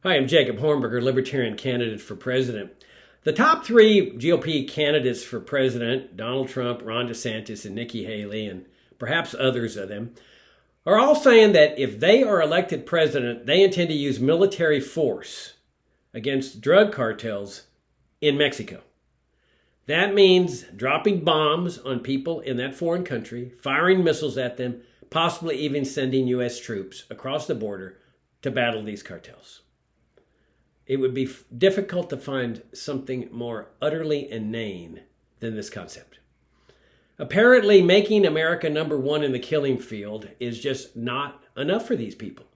Hi, I'm Jacob Hornberger, Libertarian candidate for president. The top three GOP candidates for president, Donald Trump, Ron DeSantis, and Nikki Haley, and perhaps others of them, are all saying that if they are elected president, they intend to use military force against drug cartels in Mexico. That means dropping bombs on people in that foreign country, firing missiles at them, possibly even sending U.S. troops across the border to battle these cartels. It would be difficult to find something more utterly inane than this concept. Apparently, making America number one in the killing field is just not enough for these people.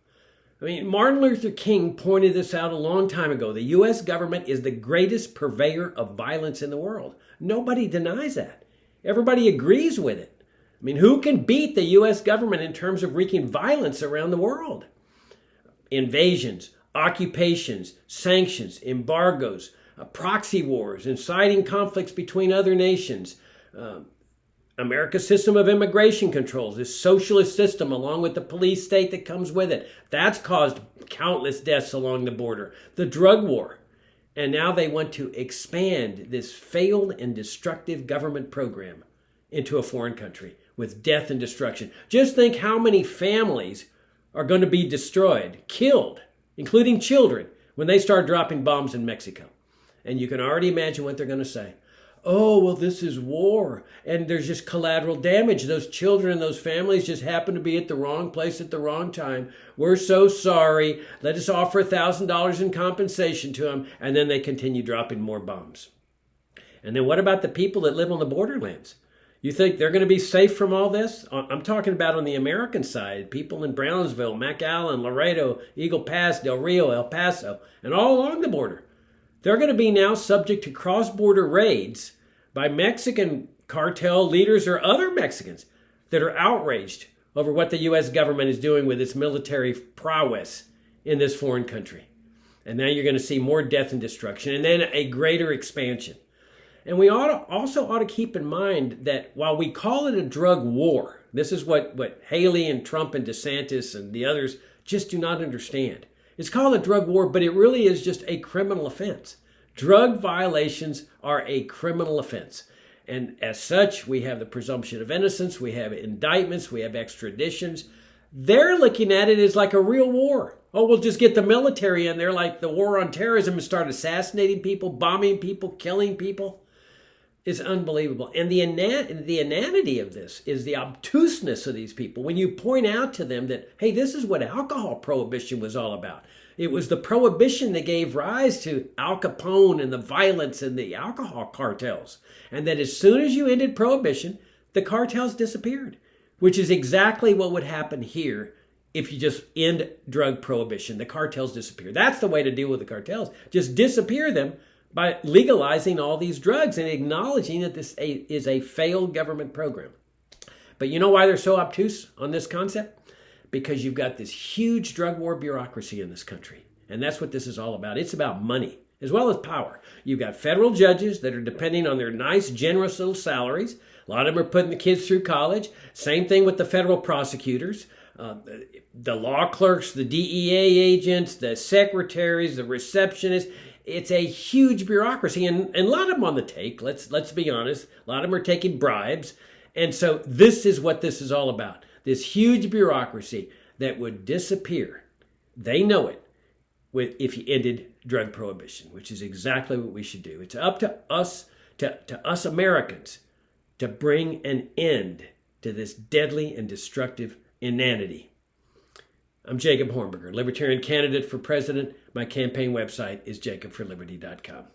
I mean, Martin Luther King pointed this out a long time ago. The U.S. government is the greatest purveyor of violence in the world. Nobody denies that. Everybody agrees with it. I mean, who can beat the U.S. government in terms of wreaking violence around the world? Invasions, occupations, sanctions, embargoes, proxy wars, inciting conflicts between other nations, America's system of immigration controls, this socialist system along with the police state that comes with it, that's caused countless deaths along the border. The drug war. And now they want to expand this failed and destructive government program into a foreign country with death and destruction. Just think how many families are going to be destroyed, killed, including children, when they start dropping bombs in Mexico. And you can already imagine what they're going to say. Oh, well, this is war, and there's just collateral damage. Those children and those families just happen to be at the wrong place at the wrong time. We're so sorry. Let us offer $1,000 in compensation to them, and then they continue dropping more bombs. And then what about the people that live on the borderlands? You think they're going to be safe from all this? I'm talking about on the American side, people in Brownsville, McAllen, Laredo, Eagle Pass, Del Rio, El Paso, and all along the border. They're going to be now subject to cross-border raids by Mexican cartel leaders or other Mexicans that are outraged over what the U.S. government is doing with its military prowess in this foreign country. And now you're going to see more death and destruction, and then a greater expansion. And we also ought to keep in mind that while we call it a drug war, this is what Hailey and Trump and DeSantis and the others just do not understand. It's called a drug war, but it really is just a criminal offense. Drug violations are a criminal offense. And as such, we have the presumption of innocence, we have indictments, we have extraditions. They're looking at it as like a real war. Oh, we'll just get the military in there like the war on terrorism and start assassinating people, bombing people, killing people. Is unbelievable. And the inanity of this is the obtuseness of these people. When you point out to them that, hey, this is what alcohol prohibition was all about. It was the prohibition that gave rise to Al Capone and the violence and the alcohol cartels. And that as soon as you ended prohibition, the cartels disappeared, which is exactly what would happen here if you just end drug prohibition. The cartels disappear. That's the way to deal with the cartels. Just disappear them by legalizing all these drugs and acknowledging that this is a failed government program. But you know why they're so obtuse on this concept? Because you've got this huge drug war bureaucracy in this country. And that's what this is all about. It's about money as well as power. You've got federal judges that are depending on their nice, generous little salaries. A lot of them are putting the kids through college. Same thing with the federal prosecutors. The law clerks, the DEA agents, the secretaries, the receptionists. It's a huge bureaucracy, and a lot of them on the take. Let's be honest. A lot of them are taking bribes. And so this is what this is all about. This huge bureaucracy that would disappear. They know it if you ended drug prohibition, which is exactly what we should do. It's up to us, to us Americans, to bring an end to this deadly and destructive inanity. I'm Jacob Hornberger, Libertarian candidate for president. My campaign website is jacobforliberty.com.